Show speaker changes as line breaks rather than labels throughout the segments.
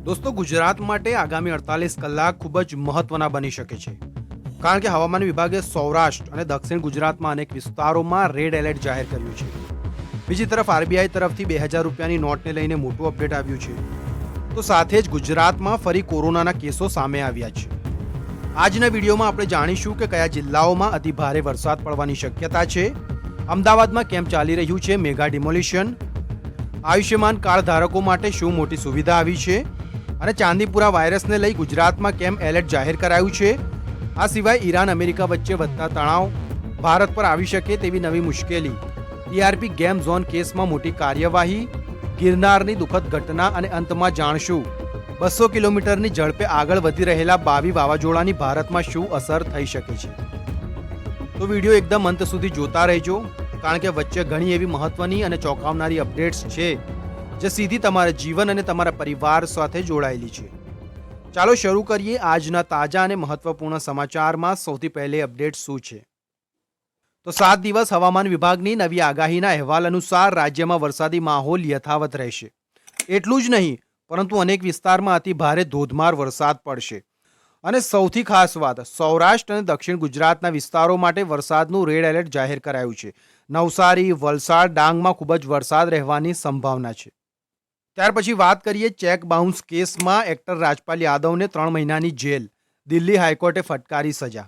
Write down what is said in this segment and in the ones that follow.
દોસ્તો, ગુજરાત માટે આગામી 48 કલાક ખૂબ જ મહત્વના બની શકે છે, કારણ કે હવામાન વિભાગે સૌરાષ્ટ્ર અને દક્ષિણ ગુજરાતમાં અનેક વિસ્તારોમાં રેડ એલર્ટ જાહેર કર્યું છે. બીજી તરફ આરબીઆઈ તરફથી 2000 રૂપિયાની નોટને લઈને મોટું અપડેટ આવ્યું છે. તો સાથે જ ગુજરાતમાં ફરી કોરોનાના કેસો સામે આવ્યા છે. આજના વિડીયોમાં આપણે જાણીશું કે કયા જિલ્લાઓમાં અતિભારે વરસાદ પડવાની શક્યતા છે, અમદાવાદમાં કેમ ચાલી રહ્યું છે મેગા ડિમોલિશન, આયુષ્યમાન કાર્ડ ધારકો માટે શું મોટી સુવિધા આવી છે, અને ચાંદીપુરા વાયરસને લઈ ગુજરાતમાં કેમ એલર્ટ જાહેર કરાયું છે. આ સિવાય ઈરાન અમેરિકા વચ્ચે વધતા તણાવ, ભારત પર આવી શકે તેવી નવી મુશ્કેલી, ટીઆરપી ગેમ ઝોન કેસમાં મોટી કાર્યવાહી, ગિરનારની દુઃખદ ઘટના અને અંતમાં જાણશું 200 કિલોમીટરની ઝડપે આગળ વધી રહેલા બાવી વાવાઝોડાની ભારતમાં શું અસર થઈ શકે છે. તો વિડીયો એકદમ અંત સુધી જોતા રહેજો, કારણ કે વચ્ચે ઘણી એવી મહત્વની અને ચોંકાવનારી અપડેટ્સ છે જે સીધી તમારા જીવન અને તમારા પરિવાર સાથે જોડાયેલી છે. ચાલો શરૂ કરીએ આજના તાજા અને મહત્વપૂર્ણ સમાચારમાં. સૌથી પહેલે અપડેટ શું છે? તો 7 દિવસ હવામાન વિભાગની નવી આગાહીના અહેવાલ અનુસાર રાજ્યમાં વરસાદી માહોલ યથાવત રહેશે. એટલું જ નહીં, પરંતુ અનેક વિસ્તારમાં અતિ ભારે ધોધમાર વરસાદ પડશે. અને સૌથી ખાસ વાત, સૌરાષ્ટ્ર અને દક્ષિણ ગુજરાતના વિસ્તારો માટે વરસાદનું રેડ એલર્ટ જાહેર કરાયું છે. નવસારી, વલસાડ, ડાંગમાં ખૂબ જ વરસાદ રહેવાની સંભાવના છે. ત્યાર પછી વાત કરીએ ચેક બાઉન્સ કેસમાં એક્ટર રાજપાલ યાદવને 3 મહિનાની જેલ, દિલ્હી હાઈકોર્ટે ફટકારી સજા.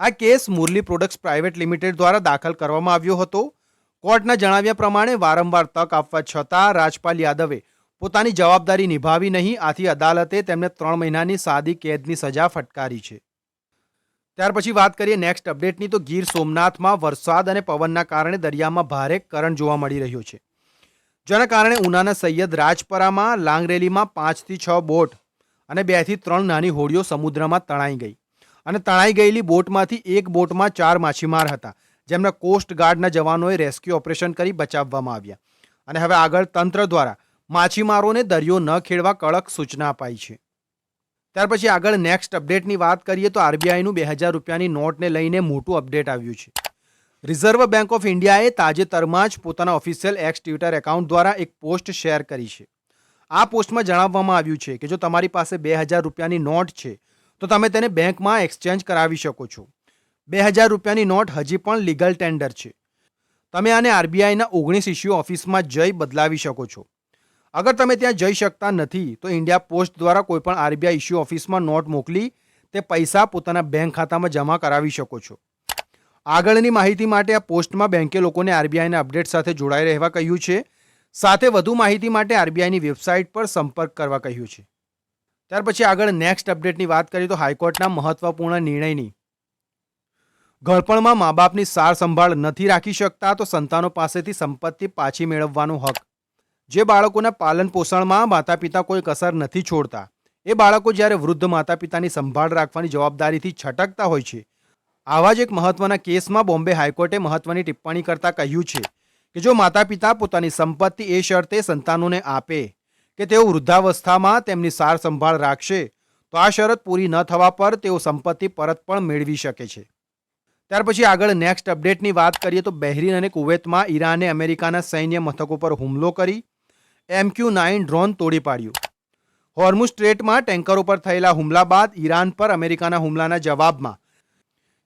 આ case Murli Products Private Limited દ્વારા દાખલ કરવામાં આવ્યો હતો. કોર્ટના જણાવ્યા પ્રમાણે વારંવાર તક આપવા છતાં રાજપાલ યાદવે પોતાની જવાબદારી નિભાવી નહીં. આથી અદાલતે તેમને 3 મહિનાની સાદી કેદની સજા ફટકારી છે. ત્યાર પછી વાત કરીએ નેક્સ્ટ અપડેટની. તો ગીર સોમનાથમાં વરસાદ અને પવનના કારણે દરિયામાં ભારે કરંટ જોવા મળી રહ્યો છે, જેના કારણે ઉનાના સૈયદ રાજપરામાં લાંગરેલીમાં 5 થી 6 બોટ અને 2 થી 3 નાની હોડીઓ સમુદ્રમાં તણાઈ ગઈ. અને તણાઈ ગયેલી બોટમાંથી એક બોટમાં 4 માછીમાર હતા, જેમને કોસ્ટગાર્ડના જવાનોએ રેસ્ક્યુ ઓપરેશન કરી બચાવવામાં આવ્યા. અને હવે આગળ તંત્ર દ્વારા માછીમારોને દરિયો ન ખેડવા કડક સૂચના અપાઈ છે. ત્યાર પછી આગળ નેક્સ્ટ અપડેટની વાત કરીએ તો આરબીઆઈનું 2000 રૂપિયાની નોટને લઈને મોટું અપડેટ આવ્યું છે. રિઝર્વ બેંક ઓફ ઇન્ડિયાએ તાજેતરમાં જ પોતાના ઓફિશિયલ એક્સ ટ્વિટર એકાઉન્ટ દ્વારા એક પોસ્ટ શેર કરી છે. આ પોસ્ટમાં જણાવવામાં આવ્યું છે કે જો તમારી પાસે 2000 રૂપિયાની નોટ છે તો તમે તેને બેંકમાં એક્સચેન્જ કરાવી શકો છો. 2000 રૂપિયાની નોટ હજી પણ લીગલ ટેન્ડર છે. તમે આને આરબીઆઈના 19 ઇસ્યુ ઓફિસમાં જઈ બદલાવી શકો છો. અગર તમે ત્યાં જઈ શકતા નથી તો ઇન્ડિયા પોસ્ટ દ્વારા કોઈપણ આરબીઆઈ ઇસ્યુ ઓફિસમાં નોટ મોકલી તે પૈસા પોતાના બેંક ખાતામાં જમા કરાવી શકો છો. આગળની માહિતી માટે આ પોસ્ટમાં બેંકે લોકોને આરબીઆઈના અપડેટ સાથે જોડાઈ રહેવા કહ્યું છે. સાથે વધુ માહિતી માટે આરબીઆઈની વેબસાઇટ પર સંપર્ક કરવા કહ્યું છે. ત્યાર પછી આગળ નેક્સ્ટ અપડેટની વાત કરીએ તો હાઈકોર્ટના મહત્વપૂર્ણ નિર્ણયની. ઘરપણમાં મા બાપની સાર સંભાળ નથી રાખી શકતા તો સંતાનો પાસેથી સંપત્તિ પાછી મેળવવાનો હક. જે બાળકોના પાલન પોષણમાં માતા પિતા કોઈ કસર નથી છોડતા, એ બાળકો જ્યારે વૃદ્ધ માતા પિતાની સંભાળ રાખવાની જવાબદારીથી છટકતા હોય છે, આવા જ એક મહત્વના કેસમાં બોમ્બે હાઈકોર્ટે મહત્વની ટિપ્પણી કરતા કહ્યું છે કે જો માતા પિતા પોતાની સંપત્તિ એ શરતે સંતાનોને આપે કે તેઓ વૃદ્ધાવસ્થામાં તેમની સાર સંભાળ રાખશે, તો આ શરત પૂરી ન થવા પર તેઓ સંપત્તિ પરત પણ મેળવી શકે છે. ત્યાર પછી આગળ નેક્સ્ટ અપડેટની વાત કરીએ તો બહેરીન અને કુવૈતમાં ઈરાને અમેરિકાના સૈન્ય મથકો પર હુમલો કરી MQ-9 ડ્રોન તોડી પાડ્યું. હોર્મુઝ સ્ટ્રેટમાં ટેન્કરો પર થયેલા હુમલા બાદ ઈરાન પર અમેરિકાના હુમલાના જવાબમાં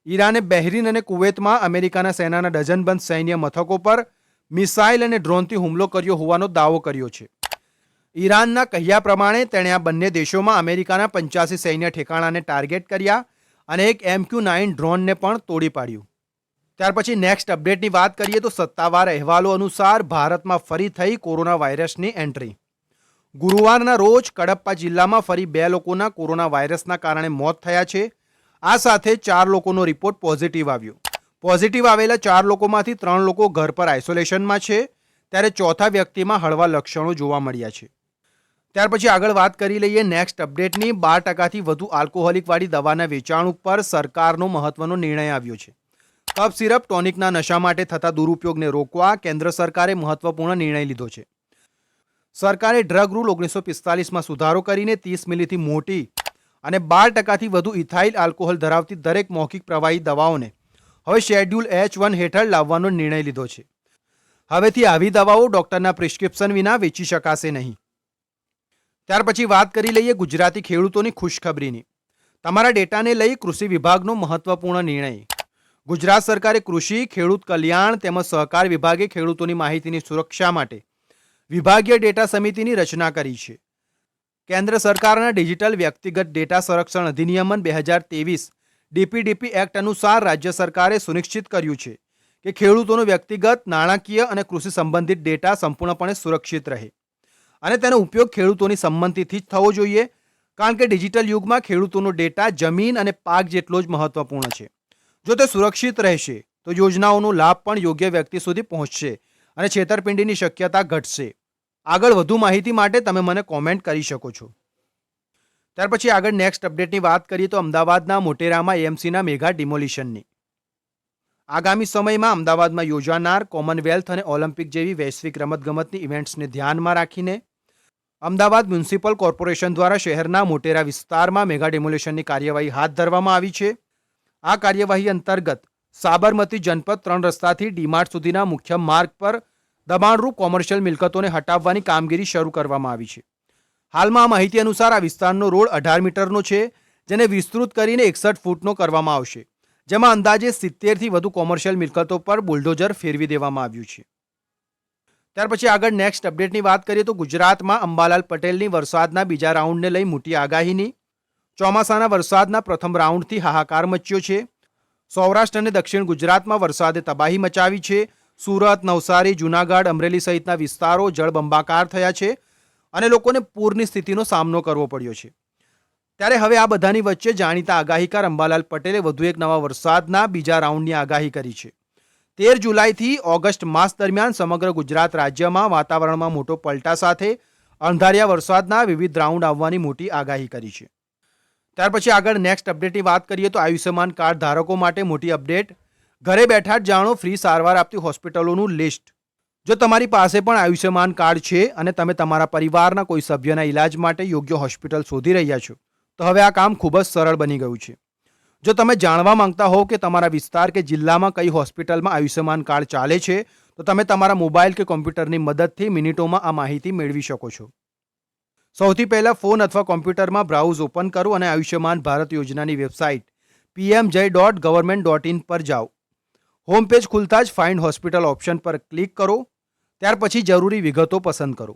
ઈરાને બહેરીન અને કુવૈતમાં અમેરિકાના સેનાના ડઝનબંધ સૈન્ય મથકો પર મિસાઇલ અને ડ્રોનથી હુમલો કર્યો હોવાનો દાવો કર્યો છે. ઈરાનના કહ્યા પ્રમાણે તેણે આ બંને દેશોમાં અમેરિકાના 85 સૈન્ય ઠેકાણાને ટાર્ગેટ કર્યા અને એક MQ-9 ડ્રોનને પણ તોડી પાડ્યું. ત્યાર પછી નેક્સ્ટ અપડેટની વાત કરીએ તો સત્તાવાર અહેવાલો અનુસાર ભારતમાં ફરી થઈ કોરોના વાયરસની એન્ટ્રી. ગુરુવારના રોજ કડપ્પા જિલ્લામાં ફરી 2 લોકોના કોરોના વાયરસના કારણે મોત થયા છે. આ સાથે 4 લોકોનો રિપોર્ટ પોઝિટિવ આવ્યો. પોઝિટિવ આવેલા 4 લોકોમાંથી 3 લોકો ઘર પર આઇસોલેશનમાં છે, ત્યારે ચોથા વ્યક્તિમાં હળવા લક્ષણો જોવા મળ્યા છે. ત્યાર પછી આગળ વાત કરી લઈએ નેક્સ્ટ અપડેટની. 12%થી વધુ આલ્કોહોલિકવાળી દવાના વેચાણ ઉપર સરકારનો મહત્વનો નિર્ણય આવ્યો છે. કફ સિરપ ટોનિકના નશા માટે થતા દુરુપયોગને રોકવા કેન્દ્ર સરકારે મહત્વપૂર્ણ નિર્ણય લીધો છે. સરકારે ડ્રગ રૂલ 1945માં સુધારો કરીને 30 મિલીથી મોટી અને 12%થી વધુ ઇથાઇલ આલ્કોહોલ ધરાવતી દરેક મૌખિક પ્રવાહી દવાઓને હવે શેડ્યુલ H1 હેઠળ લાવવાનો નિર્ણય લીધો છે. હવેથી આવી દવાઓ ડોક્ટરના પ્રિસ્ક્રિપ્શન વિના વેચી શકાશે નહીં. ત્યાર પછી વાત કરી લઈએ ગુજરાતી ખેડૂતોની ખુશખબરીની. તમારા ડેટાને લઈ કૃષિ વિભાગનો મહત્વપૂર્ણ નિર્ણય. ગુજરાત સરકારે કૃષિ, ખેડૂત કલ્યાણ તેમજ સહકાર વિભાગે ખેડૂતોની માહિતીની સુરક્ષા માટે વિભાગીય ડેટા સમિતિની રચના કરી છે. કેન્દ્ર સરકારના ડિજિટલ વ્યક્તિગત ડેટા સંરક્ષણ અધિનિયમન 2023 ડીપીડીપી એક્ટ અનુસાર રાજ્ય સરકારે સુનિશ્ચિત કર્યું છે કે ખેડૂતોનો વ્યક્તિગત, નાણાકીય અને કૃષિ સંબંધિત ડેટા સંપૂર્ણપણે સુરક્ષિત રહે અને તેનો ઉપયોગ ખેડૂતોની સંમતિથી જ થવો જોઈએ, કારણ કે ડિજિટલ યુગમાં ખેડૂતોનો ડેટા જમીન અને પાક જેટલો જ મહત્વપૂર્ણ છે. જો તે સુરક્ષિત રહેશે તો યોજનાઓનો લાભ પણ યોગ્ય વ્યક્તિ સુધી પહોંચશે અને છેતરપિંડીની શક્યતા ઘટશે. આગળ વધુ માહિતી માટે તમે મને કોમેન્ટ કરી શકો છો. ત્યાર પછી આગળ નેક્સ્ટ અપડેટની વાત કરીએ તો અમદાવાદના મોટેરામાં એએમસીના મેગા ડિમોલિશનની. આગામી સમયમાં અમદાવાદમાં યોજાનાર કોમનવેલ્થ અને ઓલિમ્પિક જેવી વૈશ્વિક રમતગમતની ઇવેન્ટ્સને ધ્યાનમાં રાખીને અમદાવાદ મ્યુનિસિપલ કોર્પોરેશન દ્વારા શહેરના મોટેરા વિસ્તારમાં મેગા ડિમોલિશનની કાર્યવાહી હાથ ધરવામાં આવી છે. આ કાર્યવાહી અંતર્ગત સાબરમતી જનપદ 3 રસ્તાથી ડીમાર્ટ સુધીના મુખ્ય માર્ગ પર દબાણરૂપ કોમર્શિયલ મિલકતોને હટાવવાની કામગીરી શરૂ કરવામાં આવી છે. હાલમાં આ માહિતી અનુસાર આ વિસ્તારનો રોડ 18 મીટરનો છે, જેને વિસ્તૃત કરીને 61 ફૂટનો કરવામાં આવશે, જેમાં અંદાજે 70થી વધુ કોમર્શિયલ મિલકતો પર બુલડોઝર ફેરવી દેવામાં આવ્યું છે. ત્યાર પછી આગળ નેક્સ્ટ અપડેટની વાત કરીએ તો ગુજરાતમાં અંબાલાલ પટેલની વરસાદના બીજા રાઉન્ડને લઈ મોટી આગાહીની. ચોમાસાના વરસાદના પ્રથમ રાઉન્ડથી હાહાકાર મચ્યો છે. સૌરાષ્ટ્ર અને દક્ષિણ ગુજરાતમાં વરસાદે તબાહી મચાવી છે. સુરત, નવસારી, જૂનાગઢ, અમરેલી સહિતના વિસ્તારો જળબંબાકાર થયા છે અને લોકોને પૂરની સ્થિતિનો સામનો કરવો પડ્યો છે. ત્યારે હવે આ બધાની વચ્ચે જાણીતા આગાહીકાર અંબાલાલ પટેલે વધુ એક નવા વરસાદના બીજા રાઉન્ડની આગાહી કરી છે. 13 જુલાઈથી ઓગસ્ટ માસ દરમિયાન સમગ્ર ગુજરાત રાજ્યમાં વાતાવરણમાં મોટો પલટા સાથે અંધારિયા વરસાદના વિવિધ રાઉન્ડ આવવાની મોટી આગાહી કરી છે. ત્યાર પછી આગળ નેક્સ્ટ અપડેટની વાત કરીએ તો આયુષ્યમાન કાર્ડ ધારકો માટે મોટી અપડેટ. ઘરે બેઠા જ જાણો ફ્રી સારવાર આપતી હોસ્પિટલોનું લિસ્ટ. જો તમારી પાસે પણ આયુષ્યમાન કાર્ડ છે અને તમે તમારા પરિવારના કોઈ સભ્યના ઇલાજ માટે યોગ્ય હોસ્પિટલ શોધી રહ્યા છો, તો હવે આ કામ ખૂબ જ સરળ બની ગયું છે. જો તમે જાણવા માંગતા હો કે તમારા વિસ્તાર કે જિલ્લામાં કઈ હોસ્પિટલમાં આયુષ્યમાન કાર્ડ ચાલે છે, તો તમે તમારા મોબાઈલ કે કોમ્પ્યુટરની મદદથી મિનિટોમાં આ માહિતી મેળવી શકો છો. સૌથી પહેલાં ફોન અથવા કોમ્પ્યુટરમાં બ્રાઉઝ ઓપન કરો અને આયુષ્યમાન ભારત યોજનાની વેબસાઇટ pmj.government.in પર જાઓ. હોમ પેજ ખુલતા જ ફાઇન્ડ હોસ્પિટલ ઓપ્શન પર ક્લિક કરો. ત્યાર પછી જરૂરી વિગતો પસંદ કરો.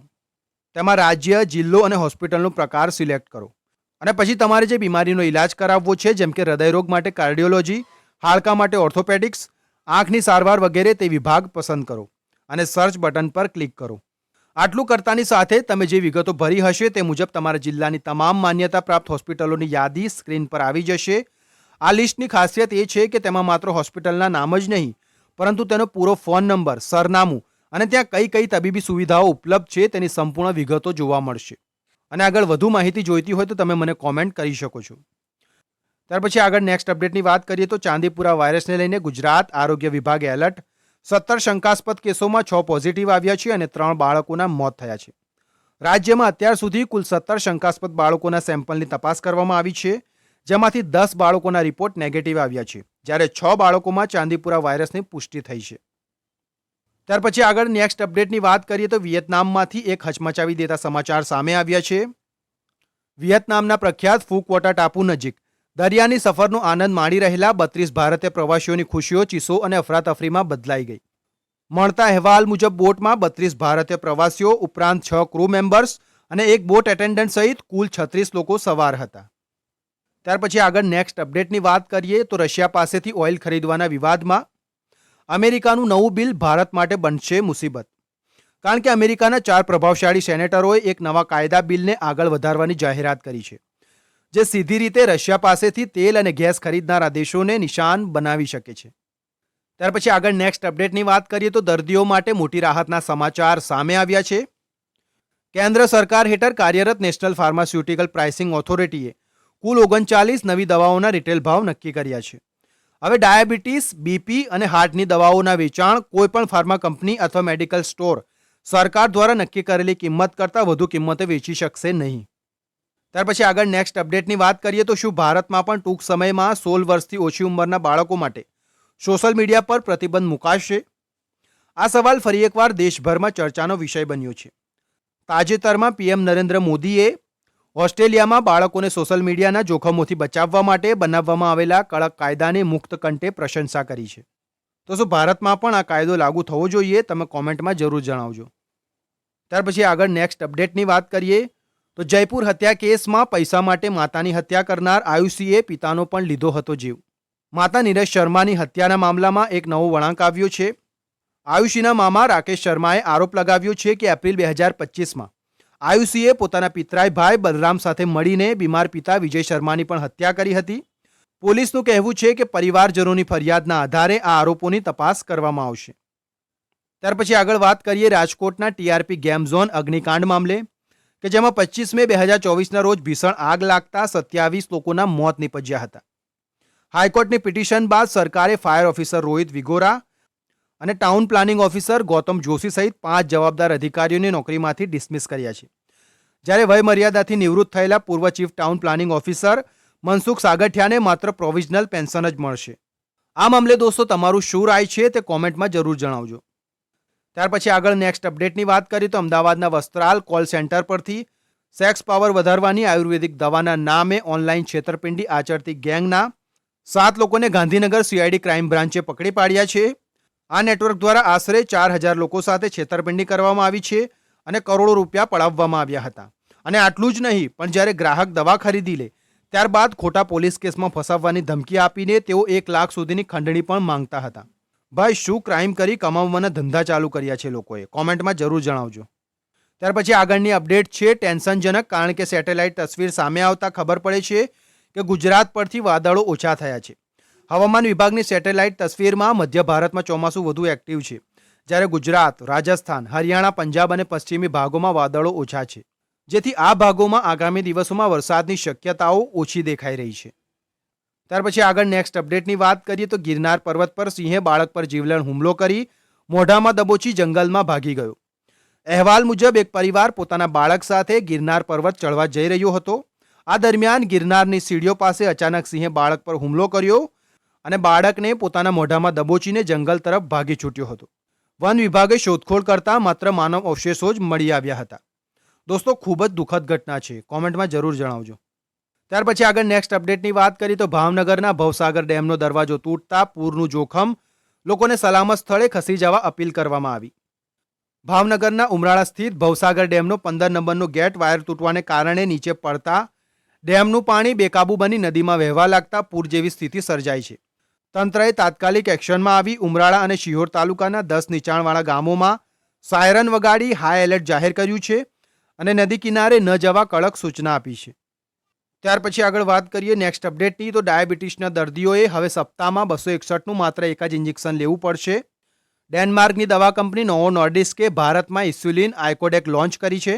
તેમાં રાજ્ય, જિલ્લો અને હોસ્પિટલનો પ્રકાર સિલેક્ટ કરો અને પછી તમારે જે બીમારીનો ઇલાજ કરાવવો છે, જેમ કે હૃદયરોગ માટે કાર્ડિયોલોજી, હાડકાં માટે ઓર્થોપેડિક્સ, આંખની સારવાર વગેરે, તે વિભાગ પસંદ કરો અને સર્ચ બટન પર ક્લિક કરો. આટલું કરતાની સાથે તમે જે વિગતો ભરી હશે તે મુજબ તમારા જિલ્લાની તમામ માન્યતા પ્રાપ્ત હોસ્પિટલોની યાદી સ્ક્રીન પર આવી જશે. આ લિસ્ટની ખાસિયત એ છે કે તેમાં માત્ર હોસ્પિટલના નામ જ નહીં, પરંતુ તેનો પૂરો ફોન નંબર, સરનામું અને ત્યાં કઈ કઈ તબીબી સુવિધાઓ ઉપલબ્ધ છે તેની સંપૂર્ણ વિગતો જોવા મળશે. અને આગળ વધુ માહિતી જોઈતી હોય તો તમે મને કોમેન્ટ કરી શકો છો. ત્યાર પછી આગળ નેક્સ્ટ અપડેટની વાત કરીએ તો ચાંદીપુરા વાયરસને લઈને ગુજરાત આરોગ્ય વિભાગે એલર્ટ. 17 શંકાસ્પદ કેસોમાં 6 પોઝિટિવ આવ્યા છે અને 3 બાળકોના મોત થયા છે. રાજ્યમાં અત્યાર સુધી કુલ 17 શંકાસ્પદ બાળકોના સેમ્પલની તપાસ કરવામાં આવી છે, જેમાંથી 10 બાળકોના રિપોર્ટ નેગેટિવ આવ્યા છે, જ્યારે 6 બાળકોમાં ચાંદીપુરા વાયરસની પુષ્ટિ થઈ છે. ત્યાર પછી આગળ નેક્સ્ટ અપડેટની વાત કરીએ તો વિયેતનામમાંથી એક હચમચાવી દેતા સમાચાર સામે આવ્યા છે. વિયેતનામના પ્રખ્યાત ફૂકવોટા ટાપુ નજીક દરિયાની સફરનો આનંદ માણી રહેલા 32 ભારતીય પ્રવાસીઓની ખુશીઓ ચીસો અને અફરાતફરીમાં બદલાઈ ગઈ. મળતા અહેવાલ મુજબ બોટમાં 32 ભારતીય પ્રવાસીઓ ઉપરાંત 6 ક્રૂ મેમ્બર્સ અને એક બોટ એટેન્ડન્ટ સહિત કુલ 36 લોકો સવાર હતા. ત્યાર પછી આગળ નેક્સ્ટ અપડેટની વાત કરીએ તો રશિયા પાસેથી ઓઇલ ખરીદવાના વિવાદમાં અમેરિકાનું નવું બિલ ભારત માટે બનશે મુસીબત. કારણ કે અમેરિકાના 4 પ્રભાવશાળી સેનેટરોએ એક નવા કાયદા બિલને આગળ વધારવાની જાહેરાત કરી છે, જે સીધી રીતે રશિયા પાસેથી તેલ અને ગેસ ખરીદનારા દેશોને નિશાન બનાવી શકે છે. ત્યાર પછી આગળ નેક્સ્ટ અપડેટની વાત કરીએ તો દર્દીઓ માટે મોટી રાહતના સમાચાર સામે આવ્યા છે. કેન્દ્ર સરકાર હેઠળ કાર્યરત નેશનલ ફાર્માસ્યુટિકલ પ્રાઇસિંગ ઓથોરિટીએ કુલ 39 નવી દવાઓના રિટેલ ભાવ નક્કી કર્યા છે. હવે ડાયાબિટીસ, બીપી અને હાર્ટની દવાઓના વેચાણ કોઈપણ ફાર્મા કંપની અથવા મેડિકલ સ્ટોર સરકાર દ્વારા નક્કી કરેલી કિંમત કરતાં વધુ કિંમતે વેચી શકશે નહીં. ત્યાર પછી આગળ નેક્સ્ટ અપડેટની વાત કરીએ તો શું ભારતમાં પણ ટૂંક સમયમાં 16 વર્ષથી ઓછી ઉંમરના બાળકો માટે સોશિયલ મીડિયા પર પ્રતિબંધ મુકાશે? આ સવાલ ફરી એકવાર દેશભરમાં ચર્ચાનો વિષય બન્યો છે. તાજેતરમાં પીએમ નરેન્દ્ર મોદીએ ઓસ્ટ્રેલિયામાં બાળકોને સોશિયલ મીડિયાના જોખમોથી બચાવવા માટે બનાવવામાં આવેલા કડક કાયદાની મુક્ત કંઠે પ્રશંસા કરી છે. તો શું ભારતમાં પણ આ કાયદો લાગુ થવો જોઈએ? તમે કોમેન્ટમાં જરૂર જણાવજો. ત્યાર પછી આગળ નેક્સ્ટ અપડેટની વાત કરીએ તો જયપુર હત્યા કેસમાં પૈસા માટે માતાની હત્યા કરનાર આયુષીએ પિતાનો પણ લીધો હતો જીવ. માતા નીરજ શર્માની હત્યાના મામલામાં એક નવો વળાંક આવ્યો છે. આયુષીના મામા રાકેશ શર્માએ આરોપ લગાવ્યો છે કે એપ્રિલ 2025માં આયુષીએ પોતાના પિતરાઈ ભાઈ બલરામ સાથે મળીને બીમાર પિતા વિજય શર્માની પણ હત્યા કરી હતી. પોલીસનું કહેવું છે કે પરિવારજનોની ફરિયાદના આધારે આ આરોપોની તપાસ કરવામાં આવશે. ત્યાર પછી આગળ વાત કરીએ રાજકોટના ટીઆરપી ગેમ ઝોન અગ્નિકાંડ મામલે કે જેમાં 25 મે 2024ના રોજ ભીષણ આગ લાગતા 27 લોકોના મોત નીપજ્યા હતા. હાઈકોર્ટની પિટિશન બાદ સરકારે ફાયર ઓફિસર રોહિત વિગોરા અને town planning officer Gautam Joshi સહિત 5 જવાબદાર અધિકારીઓને નોકરીમાંથી ડિસમિસ કર્યા છે. જ્યારે વયમર્યાદાથી નિવૃત્ત થયેલા પૂર્વ chief town planning officer Mansukh સાગઠિયાને માત્ર પ્રોવિઝનલ પેન્શન જ મળશે. આ મામલે દોસ્તો તમારું શું રાય છે તે કોમેન્ટમાં જરૂર જણાવજો. ત્યાર પછી આગળ નેક્સ્ટ અપડેટની વાત કરીએ તો અમદાવાદના વસ્ત્રાલ કોલ સેન્ટર પરથી સેક્સ પાવર વધારવાની આયુર્વેદિક દવાના નામે ઓનલાઈન છેતરપિંડી આચરતી ગેંગના 7 લોકોને ગાંધીનગર સીઆઈડી ક્રાઇમ બ્રાન્ચે પકડી પાડ્યા છે. આ નેટવર્ક દ્વારા આશરે 4000 લોકો સાથે છેતરપિંડી કરવામાં આવી છે અને કરોડો રૂપિયા પડાવવામાં આવ્યા હતા. અને આટલું જ નહીં, પણ જ્યારે ગ્રાહક દવા ખરીદી લે ત્યારબાદ ખોટા પોલીસ કેસમાં ફસાવવાની ધમકી આપીને તેઓ 1 લાખ સુધીની ખંડણી પણ માંગતા હતા. ભાઈ, શું ક્રાઇમ કરી કમાવવાના ધંધા ચાલુ કર્યા છે લોકોએ? કોમેન્ટમાં જરૂર જણાવજો. ત્યાર પછી આગળની અપડેટ છે ટેન્શનજનક, કારણ કે સેટેલાઇટ તસવીર સામે આવતા ખબર પડે છે કે ગુજરાત પરથી વાદળો ઓછા થયા છે. હવામાન વિભાગની સેટેલાઇટ તસવીરમાં મધ્ય ભારતમાં ચોમાસું વધુ એક્ટિવ છે, જ્યારે ગુજરાત, રાજસ્થાન, હરિયાણા, પંજાબ અને પશ્ચિમી ભાગોમાં વાદળો ઓછા છે, જેથી આ ભાગોમાં આગામી દિવસોમાં વરસાદની શક્યતાઓ ઓછી દેખાઈ રહી છે. ત્યાર પછી આગળ નેક્સ્ટ અપડેટની વાત કરીએ તો ગિરનાર પર્વત પર સિંહે બાળક પર જીવલેણ હુમલો કરી મોઢામાં દબોચી જંગલમાં ભાગી ગયો. અહેવાલ મુજબ એક પરિવાર પોતાના બાળક સાથે ગિરનાર પર્વત ચડવા જઈ રહ્યો હતો. આ દરમિયાન ગિરનારની સીડીઓ પાસે અચાનક સિંહે બાળક પર હુમલો કર્યો અને બાળકને પોતાના મોઢામાં દબોચીને જંગલ તરફ ભાગી છૂટ્યો હતો. વન વિભાગે શોધખોળ કરતા માત્ર માનવ અવશેષો જ મળી આવ્યા હતા. દોસ્તો, ખૂબ જ દુઃખદ ઘટના છે. કોમેન્ટમાં જરૂર જણાવજો. ત્યાર પછી આગળ નેક્સ્ટ અપડેટની વાત કરીએ તો ભાવનગરના ભવસાગર ડેમનો દરવાજો તૂટતા પૂરનું જોખમ, લોકોને સલામત સ્થળે ખસી જવા અપીલ કરવામાં આવી. ભાવનગરના ઉમરાળા સ્થિત ભવસાગર ડેમનો 15 નંબરનો ગેટ વાયર તૂટવાને કારણે નીચે પડતા ડેમનું પાણી બેકાબુ બની નદીમાં વહેવા લાગતા પૂર જેવી સ્થિતિ સર્જાઈ છે. તંત્રએ તાત્કાલિક એક્શનમાં આવી ઉમરાળા અને શિહોર તાલુકાના 10 નીચાણવાળા ગામોમાં સાયરન વગાડી હાઈ એલર્ટ જાહેર કર્યું છે અને નદી કિનારે ન જવા કડક સૂચના આપી છે. ત્યાર પછી આગળ વાત કરીએ નેક્સ્ટ અપડેટની તો ડાયાબિટીસના દર્દીઓએ હવે સપ્તાહમાં 261નું માત્ર એક જ ઇન્જેક્શન લેવું પડશે. ડેનમાર્કની દવા કંપની નોવો નોર્ડિસ્કે ભારતમાં ઇન્સ્યુલિન આઇકોડેક લોન્ચ કરી છે.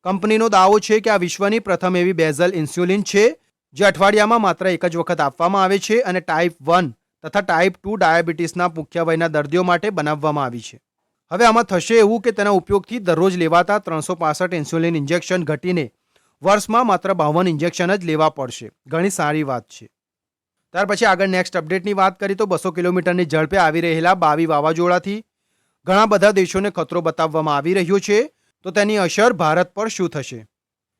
કંપનીનો દાવો છે કે આ વિશ્વની પ્રથમ એવી બેઝલ ઇન્સ્યુલિન છે જે અઠવાડિયામાં માત્ર એક જ વખત આપવામાં આવે છે અને ટાઈપ 1 તથા ટાઈપ 2 ડાયાબિટીસના મુખ્ય વયના દર્દીઓ માટે બનાવવામાં આવી છે. હવે આમાં થશે એવું કે તેના ઉપયોગથી દરરોજ લેવાતા 365 ઇન્સ્યુલિન ઇન્જેક્શન ઘટીને વર્ષમાં માત્ર 52 ઇન્જેક્શન જ લેવા પડશે. ઘણી સારી વાત છે. ત્યાર પછી આગળ નેક્સ્ટ અપડેટની વાત કરીએ તો 200 કિલોમીટરની ઝડપે આવી રહેલા બાવી વાવાઝોડાથી ઘણા બધા દેશોને ખતરો બતાવવામાં આવી રહ્યો છે. તો તેની અસર ભારત પર શું થશે?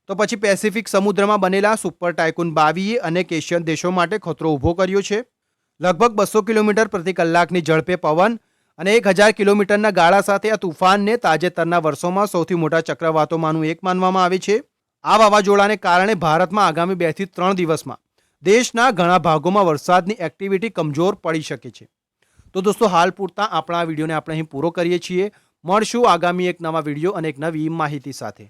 તો પછી પેસિફિક સમુદ્રમાં બનેલા સુપર ટાયકૂન બાવીએ અનેક એશિયન દેશો માટે ખતરો ઊભો કર્યો છે. લગભગ 200 કિલોમીટર પ્રતિ કલાકની ઝડપે પવન અને 1000 કિલોમીટરના ગાળા સાથે આ તુફાનને તાજેતરના વર્ષોમાં સૌથી મોટા ચક્રવાતોમાંનું એક માનવામાં આવે છે. આ વાવાઝોડાને કારણે ભારતમાં આગામી 2 થી 3 દિવસમાં દેશના ઘણા ભાગોમાં વરસાદની એક્ટિવિટી કમજોર પડી શકે છે. તો દોસ્તો, હાલ પૂરતા આપણા વિડીયોને આપણે અહીં પૂરો કરીએ છીએ. મળશું આગામી એક નવા વિડીયો અને એક નવી માહિતી સાથે.